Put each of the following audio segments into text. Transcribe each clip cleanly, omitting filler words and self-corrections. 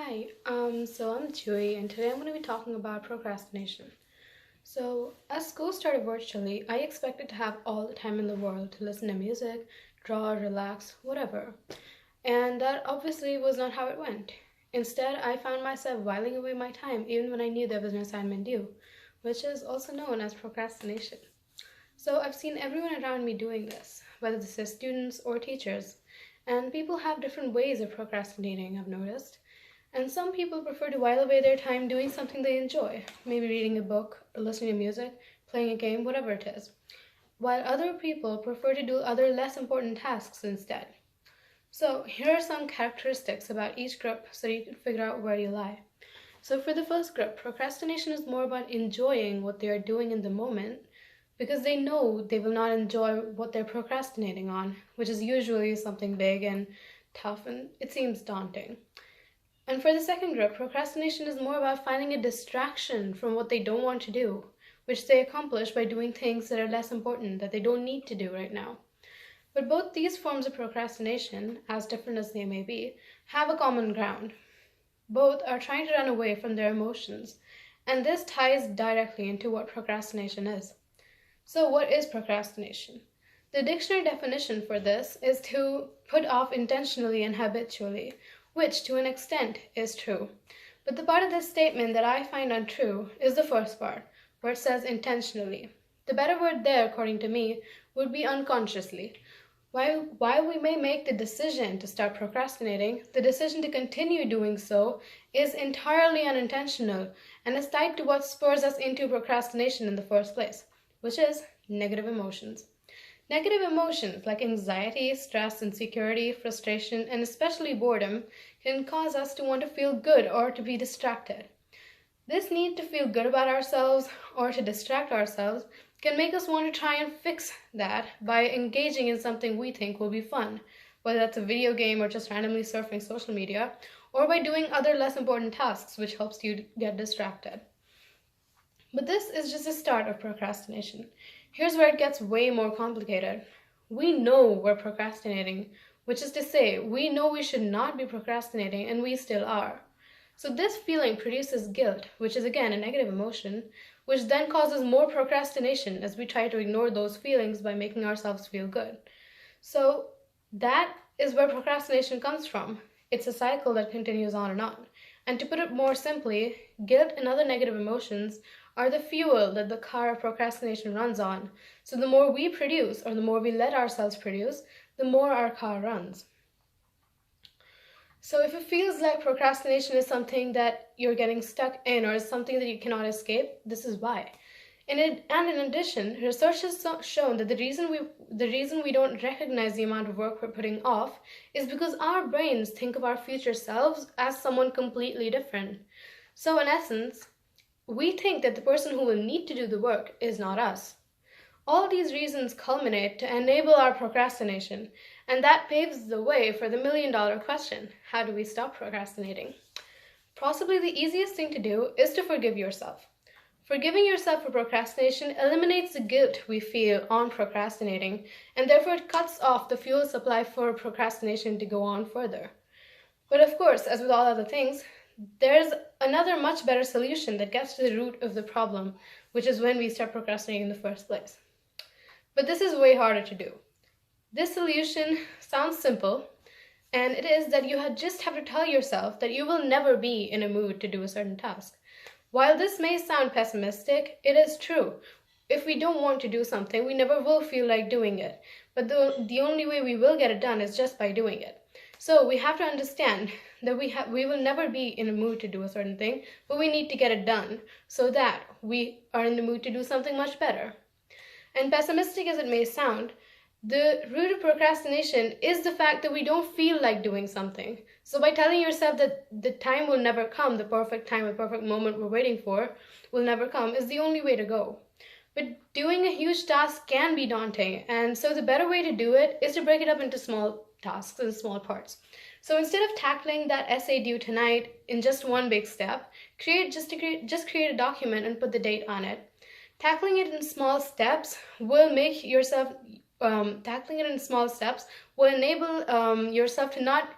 Hi, so I'm Jui, and today I'm going to be talking about procrastination. So, as school started virtually, I expected to have all the time in the world to listen to music, draw, relax, whatever. And that obviously was not how it went. Instead, I found myself whiling away my time even when I knew there was an assignment due, which is also known as procrastination. So, I've seen everyone around me doing this, whether this is students or teachers, and people have different ways of procrastinating, I've noticed. And some people prefer to while away their time doing something they enjoy, maybe reading a book, or listening to music, playing a game, whatever it is, while other people prefer to do other less important tasks instead. So, here are some characteristics about each group so you can figure out where you lie. So, for the first group, procrastination is more about enjoying what they are doing in the moment because they know they will not enjoy what they're procrastinating on, which is usually something big and tough and it seems daunting. And for the second group, procrastination is more about finding a distraction from what they don't want to do, which they accomplish by doing things that are less important that they don't need to do right now. But both these forms of procrastination, as different as they may be, have a common ground. Both are trying to run away from their emotions, and this ties directly into what procrastination is. So, what is procrastination? The dictionary definition for this is to put off intentionally and habitually, which to an extent is true. But the part of this statement that I find untrue is the first part, where it says intentionally. The better word there, according to me, would be unconsciously. While we may make the decision to start procrastinating, the decision to continue doing so is entirely unintentional and is tied to what spurs us into procrastination in the first place, which is negative emotions. Negative emotions like anxiety, stress, insecurity, frustration, and especially boredom can cause us to want to feel good or to be distracted. This need to feel good about ourselves or to distract ourselves can make us want to try and fix that by engaging in something we think will be fun, whether that's a video game or just randomly surfing social media, or by doing other less important tasks which helps you get distracted. But this is just the start of procrastination. Here's where it gets way more complicated. We know we're procrastinating, which is to say, we know we should not be procrastinating, and we still are. So this feeling produces guilt, which is again a negative emotion, which then causes more procrastination as we try to ignore those feelings by making ourselves feel good. So that is where procrastination comes from. It's a cycle that continues on and on. And to put it more simply, guilt and other negative emotions are the fuel that the car of procrastination runs on. So the more we produce, or the more we let ourselves produce, the more our car runs. So if it feels like procrastination is something that you're getting stuck in or is something that you cannot escape, this is why. And in addition, research has shown that the reason we don't recognize the amount of work we're putting off is because our brains think of our future selves as someone completely different. So in essence, we think that the person who will need to do the work is not us. All these reasons culminate to enable our procrastination, and that paves the way for the million-dollar question: how do we stop procrastinating? Possibly the easiest thing to do is to forgive yourself. Forgiving yourself for procrastination eliminates the guilt we feel on procrastinating, and therefore it cuts off the fuel supply for procrastination to go on further. But of course, as with all other things, there's another much better solution that gets to the root of the problem, which is when we start procrastinating in the first place. But this is way harder to do. This solution sounds simple, and it is that you just have to tell yourself that you will never be in a mood to do a certain task. While this may sound pessimistic, it is true. If we don't want to do something, we never will feel like doing it. But the only way we will get it done is just by doing it. So we have to understand that we will never be in a mood to do a certain thing, but we need to get it done so that we are in the mood to do something much better. And pessimistic as it may sound, the root of procrastination is the fact that we don't feel like doing something. So by telling yourself that the time will never come, the perfect time, the perfect moment we're waiting for will never come, is the only way to go. But doing a huge task can be daunting, and so the better way to do it is to break it up into small tasks and small parts. So instead of tackling that essay due tonight in just one big step, just create a document and put the date on it. Tackling it in small steps will make yourself tackling it in small steps will enable yourself to not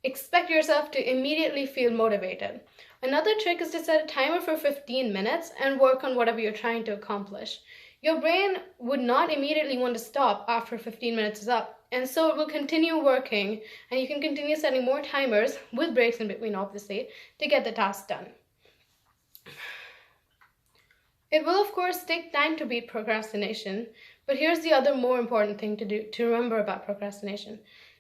expect yourself to immediately feel motivated. Another trick is to set a timer for 15 minutes and work on whatever you're trying to accomplish. Your brain would not immediately want to stop after 15 minutes is up, and so it will continue working, and you can continue setting more timers, with breaks in between obviously, to get the task done. It will of course take time to beat procrastination, but here's the other more important thing to remember about procrastination.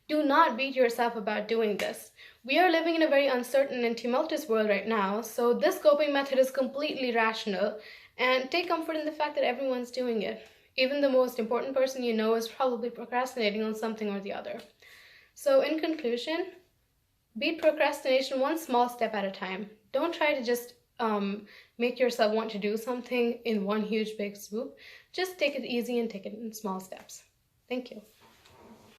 Do not beat yourself about doing this. We are living in a very uncertain and tumultuous world right now, so this coping method is completely rational, and take comfort in the fact that everyone's doing it. Even the most important person you know is probably procrastinating on something or the other. So in conclusion, beat procrastination one small step at a time. Don't try to just make yourself want to do something in one huge big swoop. Just take it easy and take it in small steps. Thank you.